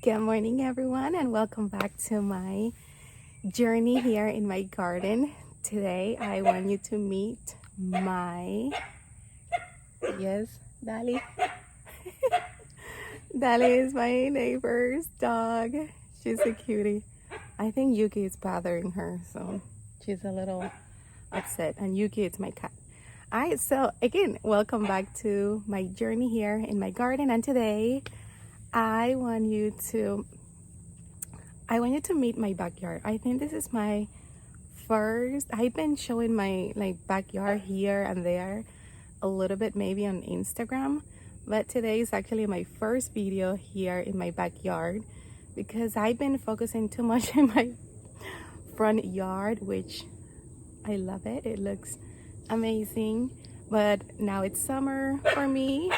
Good morning, everyone, and welcome back to my journey here in my garden. Today, I want you to meet yes, Dali. Dali is my neighbor's dog. She's a cutie. I think Yuki is bothering her, so she's a little upset. And Yuki is my cat. All right, so again, welcome back to my journey here in my garden. And today, I want you to meet my backyard. I think this is my first. I've been showing my backyard here and there a little bit maybe on Instagram, but today is actually my first video here in my backyard because I've been focusing too much in my front yard, which I love it. It looks amazing, but now it's summer for me.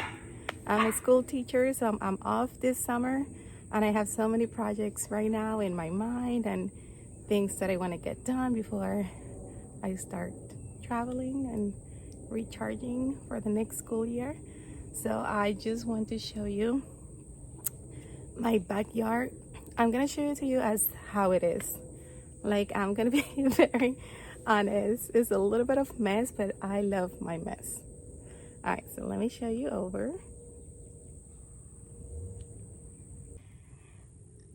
I'm a school teacher, so I'm off this summer, and I have so many projects right now in my mind and things that I want to get done before I start traveling and recharging for the next school year. So I just want to show you my backyard. I'm gonna show it to you as how it is. Like, I'm gonna be very honest. It's a little bit of mess, but I love my mess. All right, so let me show you over.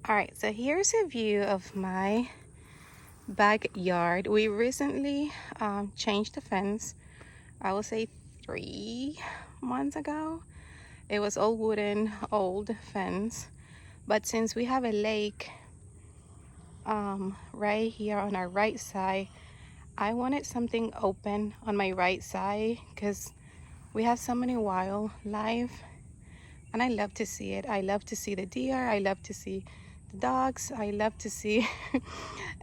All right, so here's a view of my backyard. We recently changed the fence. I would say 3 months ago. It was all wooden, old fence, but since we have a lake right here on our right side, I wanted something open on my right side because we have so many wildlife and I love to see it. I love to see the deer, I love to see the dogs, I love to see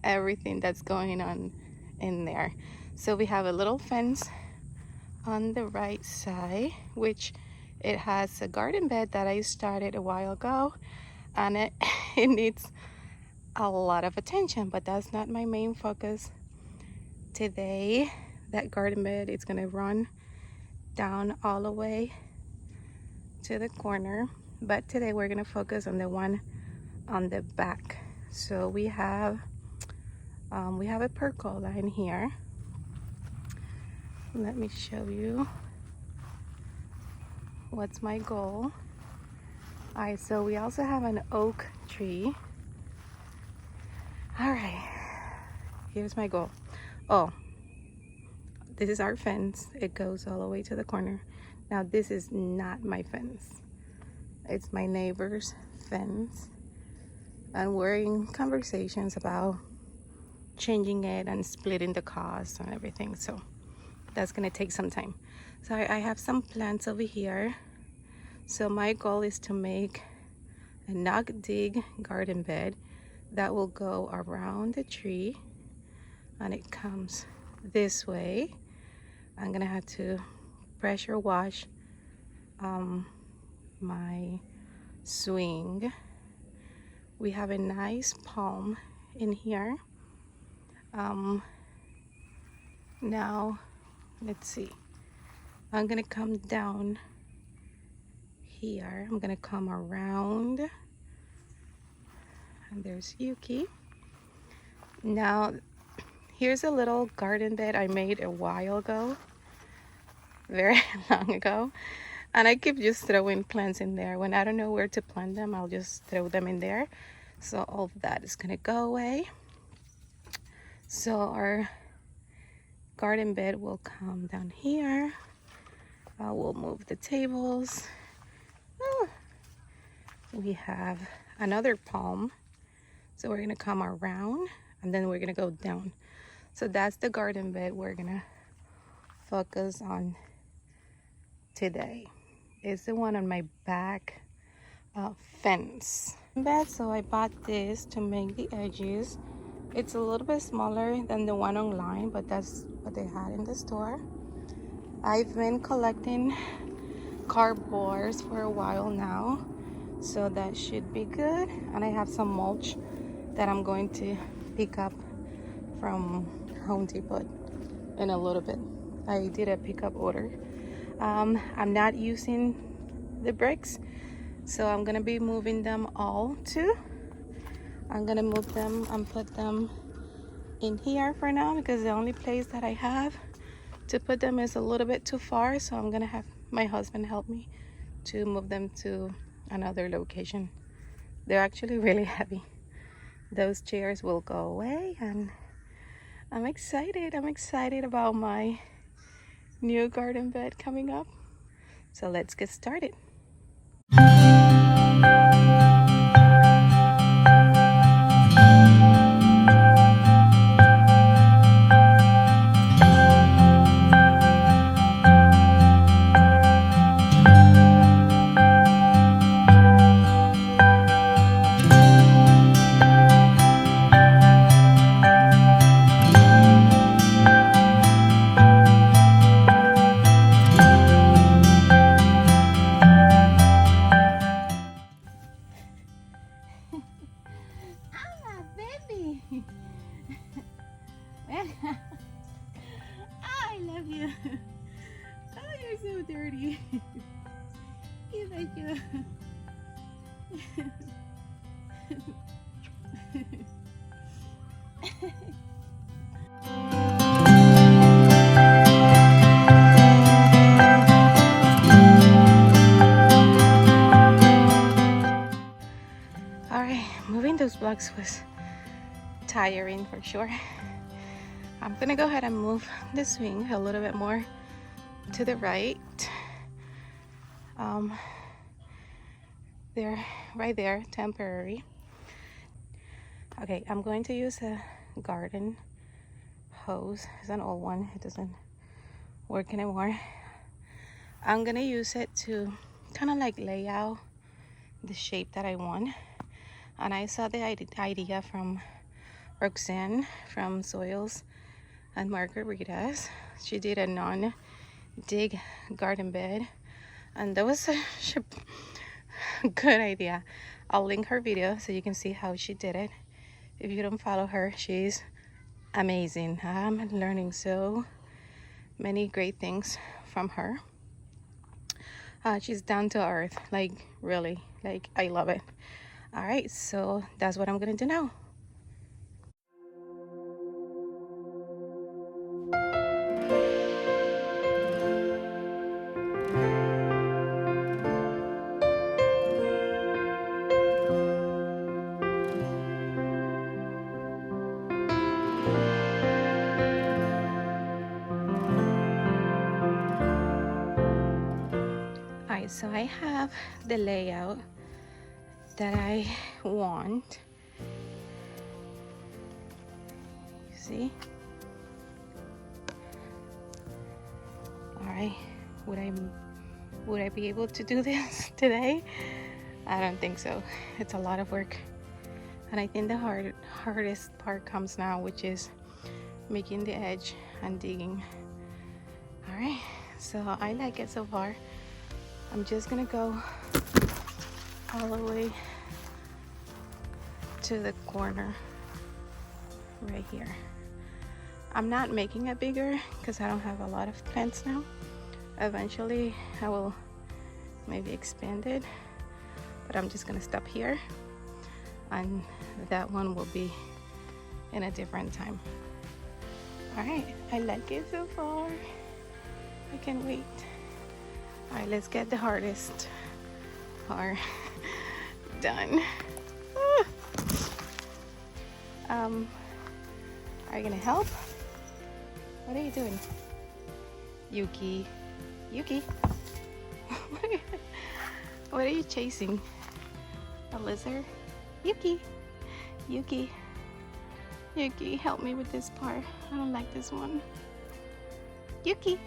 everything that's going on in there. So we have a little fence on the right side, which it has a garden bed that I started a while ago, and it needs a lot of attention, but that's not my main focus today. That garden bed is gonna run down all the way to the corner, but today we're gonna focus on the one on the back. So we have a pergola in here. Let me show you what's my goal. All right, so we also have an oak tree. All right, here's my goal. Oh, this is our fence. It goes all the way to the corner. Now this is not my fence. It's my neighbor's fence. And we're in conversations about changing it and splitting the cost and everything. So that's gonna take some time. So I have some plants over here. So my goal is to make a knock-dig garden bed that will go around the tree, and it comes this way. I'm gonna have to pressure wash my swing. We have a nice palm in here. Now let's see, I'm gonna come down here. I'm gonna come around, and there's Yuki. Now here's a little garden bed I made a while ago, very long ago, and I keep just throwing plants in there. When I don't know where to plant them, I'll just throw them in there. So all of that is gonna go away. So our garden bed will come down here. We'll move the tables. We have another palm, so we're gonna come around and then we're gonna go down. So that's the garden bed we're gonna focus on today. It's the one on my back fence bed. So I bought this to make the edges. It's a little bit smaller than the one online, but that's what they had in the store. I've been collecting cardboards for a while now, so that should be good. And I have some mulch that I'm going to pick up from Home Depot in a little bit. I did a pickup order. I'm not using the bricks. So I'm gonna be moving them all too. I'm gonna move them and put them in here for now because the only place that I have to put them is a little bit too far. So I'm gonna have my husband help me to move them to another location. They're actually really heavy. Those chairs will go away, and I'm excited. I'm excited about my new garden bed coming up. So let's get started. I love you. Oh, you're so dirty. You like you. Alright, moving those blocks was tiring for sure. I'm gonna go ahead and move the swing a little bit more to the right. They're right there, temporary. Okay, I'm going to use a garden hose. It's an old one, it doesn't work anymore. I'm gonna use it to kind of like lay out the shape that I want. And I saw the idea from Roxanne from Soils and Margaritas. She did a non-dig garden bed, and that was such a good idea. I'll link her video so you can see how she did it. If you don't follow her, she's amazing. I'm learning so many great things from her. She's down to earth, like really, like I love it. All right, so that's what I'm gonna do now. Alright, so I have the layout that I want. You see? Alright, would I be able to do this today? I don't think so. It's a lot of work. And I think the hardest part comes now, which is making the edge and digging. Alright, so I like it so far. I'm just gonna go all the way to the corner right here. I'm not making it bigger because I don't have a lot of plants now. Eventually I will maybe expand it, but I'm just gonna stop here, and that one will be in a different time. All right, I like it so far. I can't wait. All right, let's get the hardest part done. Are you gonna help? What are you doing? Yuki. What are you chasing? A lizard? Yuki, help me with this part. I don't like this one. Yuki.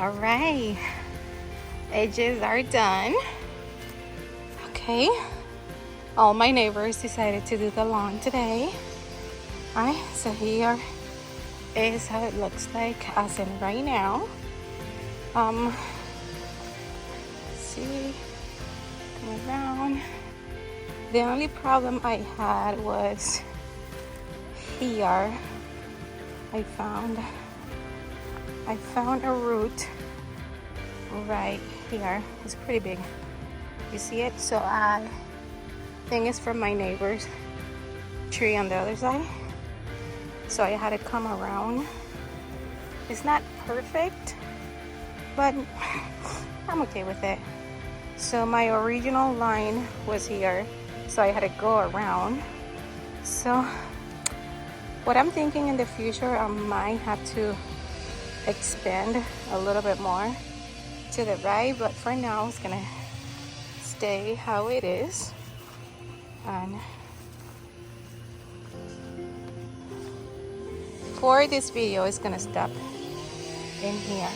All right, edges are done. Okay, all my neighbors decided to do the lawn today. All right, so here is how it looks like as in right now. See, come around. The only problem I had was here. I found a root right here. It's pretty big. You see it? So I think it's from my neighbor's tree on the other side. So I had to come around. It's not perfect, but I'm okay with it. So my original line was here, so I had to go around. So what I'm thinking in the future, I might have to expand a little bit more to the right, but for now it's gonna stay how it is. And for this video, it's gonna stop in here.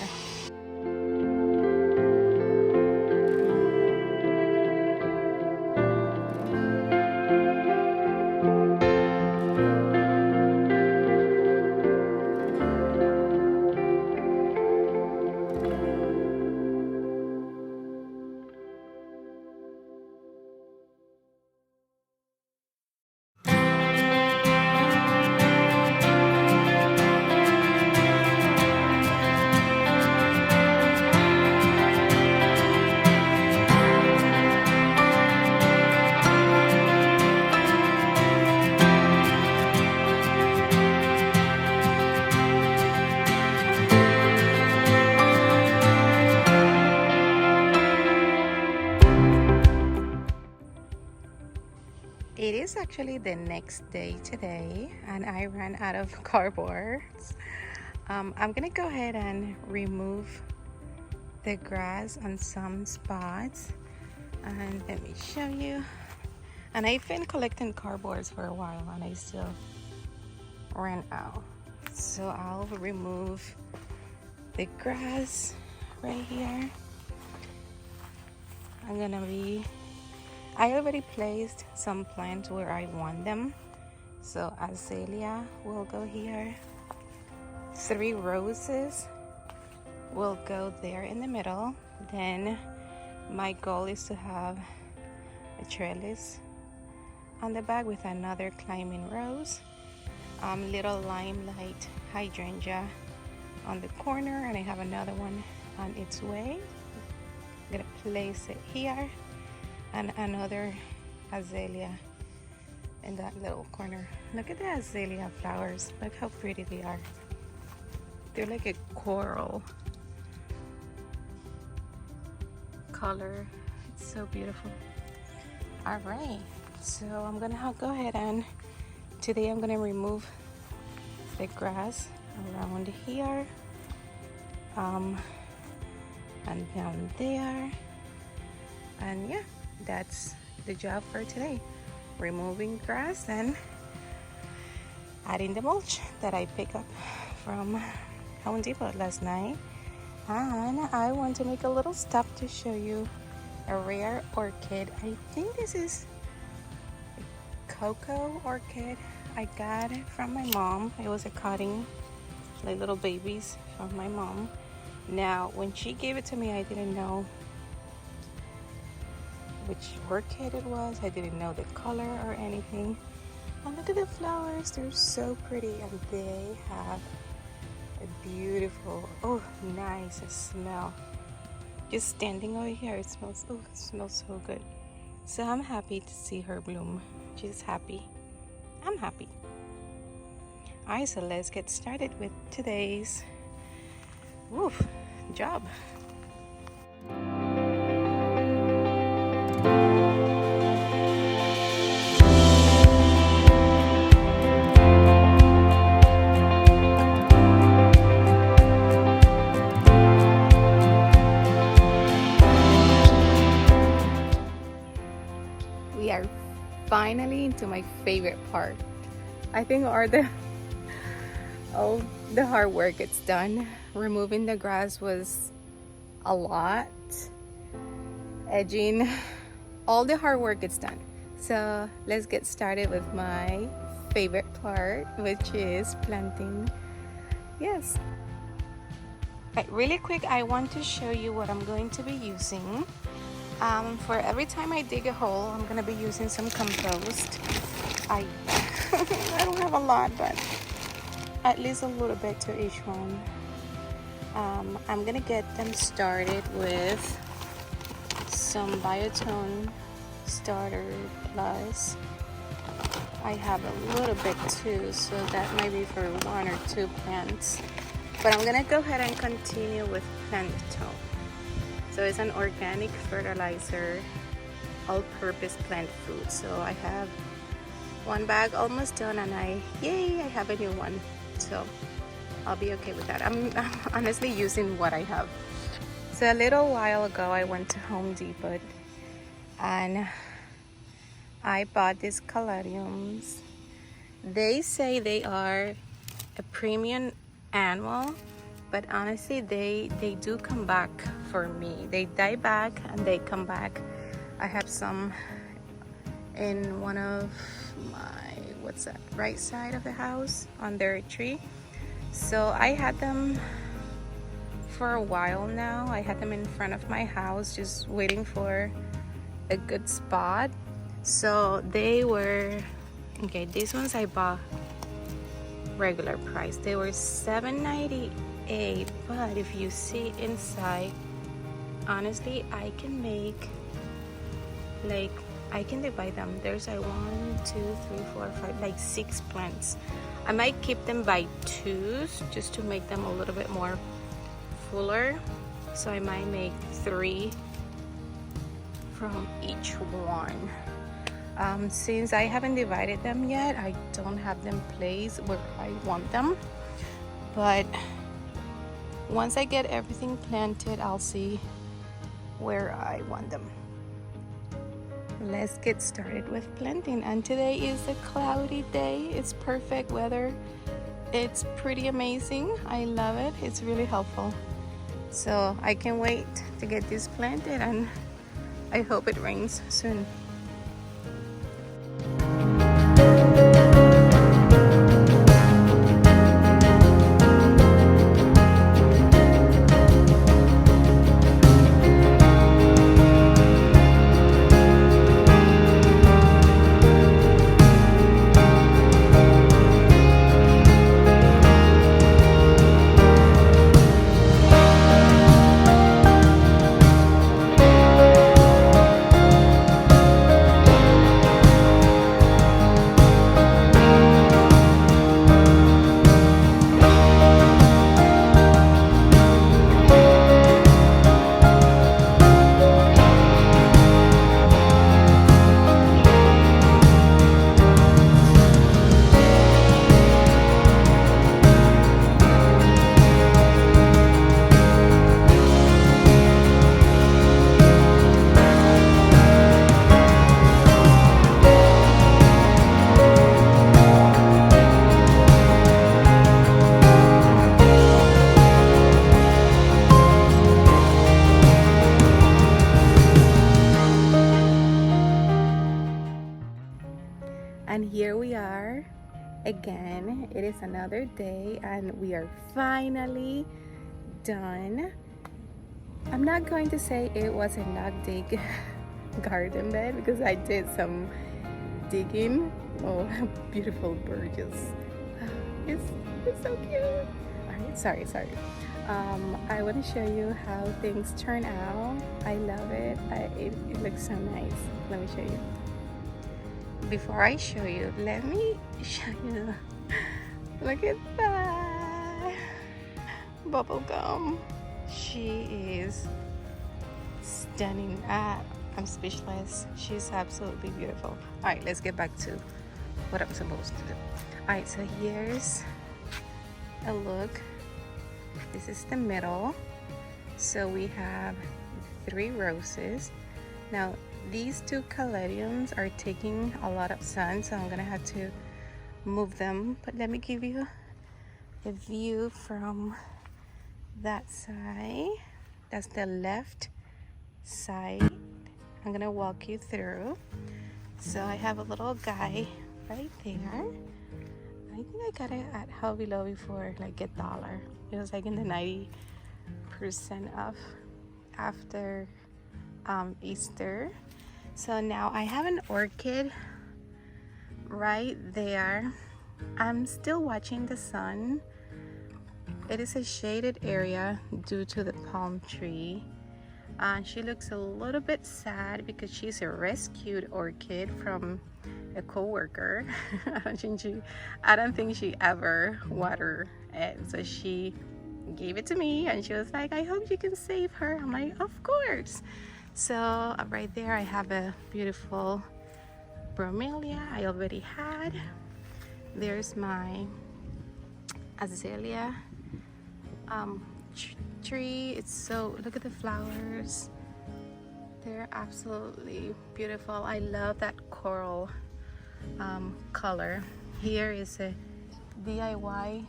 It is actually the next day today, and I ran out of cardboards. I'm gonna go ahead and remove the grass on some spots, and let me show you. And I've been collecting cardboards for a while, and I still ran out. So I'll remove the grass right here. I already placed some plants where I want them. So azalea will go here. 3 roses will go there in the middle. Then my goal is to have a trellis on the back with another climbing rose. Little limelight hydrangea on the corner, and I have another one on its way. I'm gonna place it here. And another azalea in that little corner. Look at the azalea flowers. Look how pretty they are. They're like a coral color. It's so beautiful. All right, so I'm gonna go ahead and today I'm gonna remove the grass around here, and down there, and yeah, that's the job for today. Removing grass and adding the mulch that I picked up from Home Depot last night. And I want to make a little stop to show you a rare orchid. I think this is a cocoa orchid I got it from my mom. It was a cutting, like little babies from my mom. Now when she gave it to me, I didn't know which orchid it was. I didn't know the color or anything. And look at the flowers, they're so pretty, and they have a beautiful, oh nice smell. Just standing over here, it smells so good. So I'm happy to see her bloom. She's happy, I'm happy. Alright, so let's get started with today's job. We are finally into my favorite part. I think all the hard work it's done. Removing the grass was a lot. Edging, all the hard work is done. So let's get started with my favorite part, which is planting. Yes. Right, really quick, I want to show you what I'm going to be using. For every time I dig a hole, I'm gonna be using some compost. I I don't have a lot, but at least a little bit to each one. I'm gonna get them started with some Biotone Starter Plus. I have a little bit too, so that might be for 1 or 2 plants. But I'm gonna go ahead and continue with Planktone. So it's an organic fertilizer, all-purpose plant food. So I have 1 bag almost done, and I have a new one. So I'll be okay with that. I'm honestly using what I have. So a little while ago, I went to Home Depot and I bought these caladiums. They say they are a premium annual, but honestly they do come back for me. They die back and they come back. I have some in one of my right side of the house under a tree. So I had them for a while now. I had them in front of my house just waiting for a good spot. So they were okay. These ones I bought regular price. They were $7.98, but if you see inside, honestly, I can make, like, I can divide them. There's like 1, 2, 3, 4, 5, like 6 plants. I might keep them by 2s just to make them a little bit more fuller. So I might make 3 from each one. Since I haven't divided them yet, I don't have them placed where I want them. But once I get everything planted, I'll see where I want them. Let's get started with planting. And today is a cloudy day. It's perfect weather. It's pretty amazing. I love it. It's really helpful. So I can't wait to get this planted, and I hope it rains soon. And here we are again. It is another day and we are finally done. I'm not going to say it was a not dig garden bed because I did some digging. Oh, beautiful birds. It's so cute. Alright, sorry. I want to show you how things turn out. I love it. It looks so nice. Let me show you. Before I show you, let me show you. Look at that. Bubblegum. She is stunning. I'm speechless. She's absolutely beautiful. All right, let's get back to what I'm supposed to do. All right, so here's a look. This is the middle. So we have 3 roses. Now these 2 caladiums are taking a lot of sun, so I'm gonna have to move them. But let me give you a view from that side. That's the left side. I'm gonna walk you through. So I have a little guy right there. I think I got it at Hobby Lobby for like $1. It was like in the 90% off after Easter. So now I have an orchid right there. I'm still watching the sun. It is a shaded area due to the palm tree. She looks a little bit sad because she's a rescued orchid from a co-worker. I don't think she ever watered it, so she gave it to me and she was like, I hope you can save her. I'm like, of course. So right there I have a beautiful bromelia I already had. There's my azalea tree. It's so, look at the flowers, they're absolutely beautiful. I love that coral color. Here is a DIY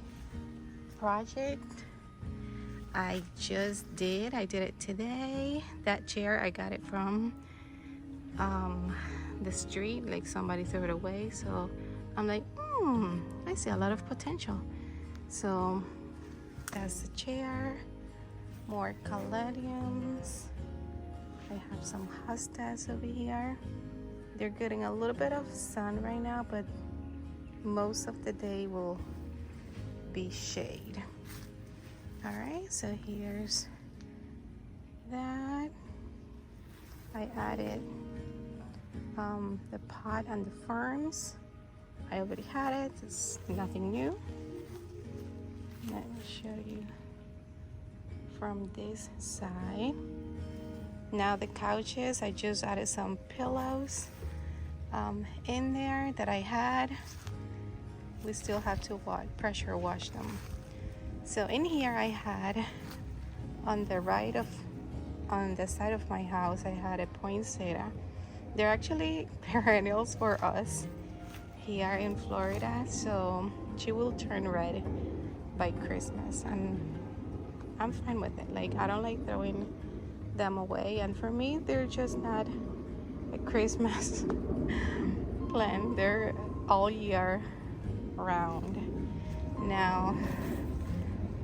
project I did it today. That chair, I got it from the street, like somebody threw it away, so I'm like, I see a lot of potential. So that's the chair. More caladiums. I have some hostas over here. They're getting a little bit of sun right now, but most of the day will be shade. All right, so here's that. I added the pot and the ferns. I already had it. It's nothing new. Let me show you from this side. Now the couches, I just added some pillows in there that I had. We still have to pressure wash them. So in here I had on the side of my house, I had a poinsettia. They're actually perennials for us here in Florida, so she will turn red by Christmas, and I'm fine with it. Like, I don't like throwing them away, and for me they're just not a Christmas plant. They're all year round. Now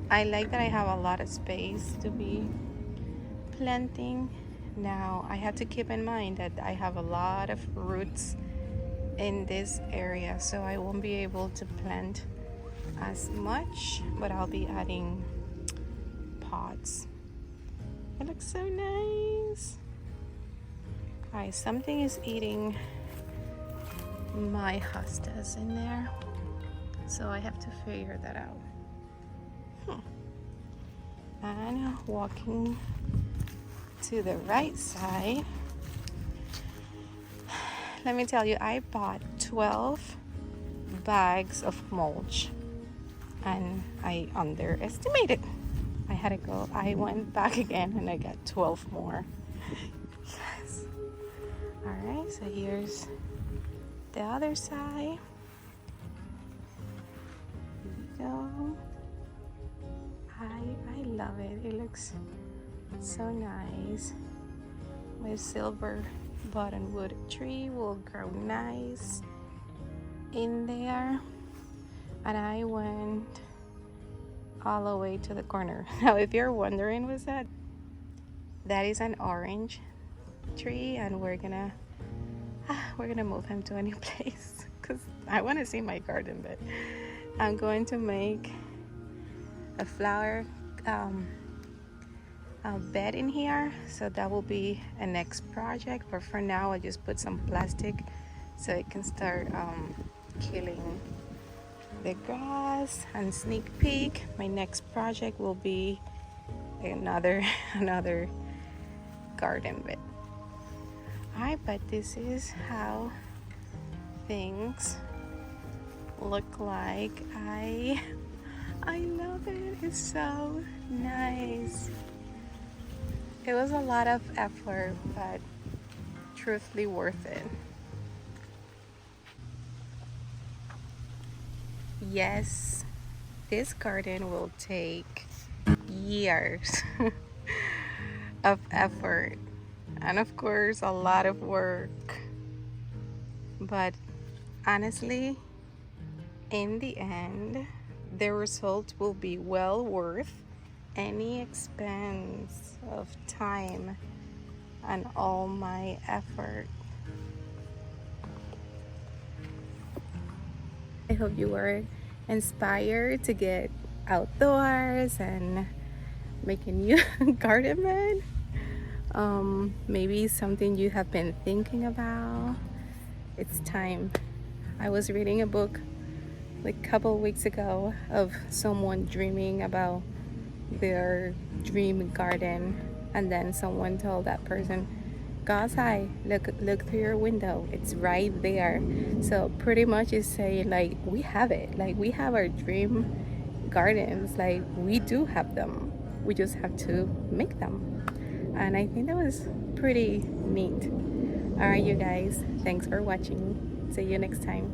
I like that I have a lot of space to be planting. Now I have to keep in mind that I have a lot of roots in this area, so I won't be able to plant as much, but I'll be adding pots. It looks so nice. Alright, something is eating my hostas in there, so I have to figure that out. And walking to the right side, let me tell you, I bought 12 bags of mulch and I underestimated. I had to go. I went back again and I got 12 more. Yes. All right, so here's the other side. Here we go. I love it. It looks so nice. My silver buttonwood tree will grow nice in there. And I went all the way to the corner. Now if you're wondering what's that is an orange tree, and we're gonna move him to a new place because I want to see my garden. But I'm going to make a flower bed in here, so that will be a next project. But for now I just put some plastic so it can start killing the grass. And sneak peek, my next project will be another garden bed. Alright, but this is how things look like. I love it. It's so nice. It was a lot of effort, but truthfully worth it. Yes, this garden will take years. of effort and, of course, a lot of work. But honestly, in the end, the result will be well worth any expense of time and all my effort. I hope you were inspired to get outdoors and make a new garden bed. Maybe something you have been thinking about. It's time. I was reading a book like a couple weeks ago of someone dreaming about their dream garden, and then someone told that person, go outside, look through your window, it's right there. So pretty much it's saying like we have it, like we have our dream gardens, like we do have them, we just have to make them. And I think that was pretty neat. All right, you guys, thanks for watching. See you next time.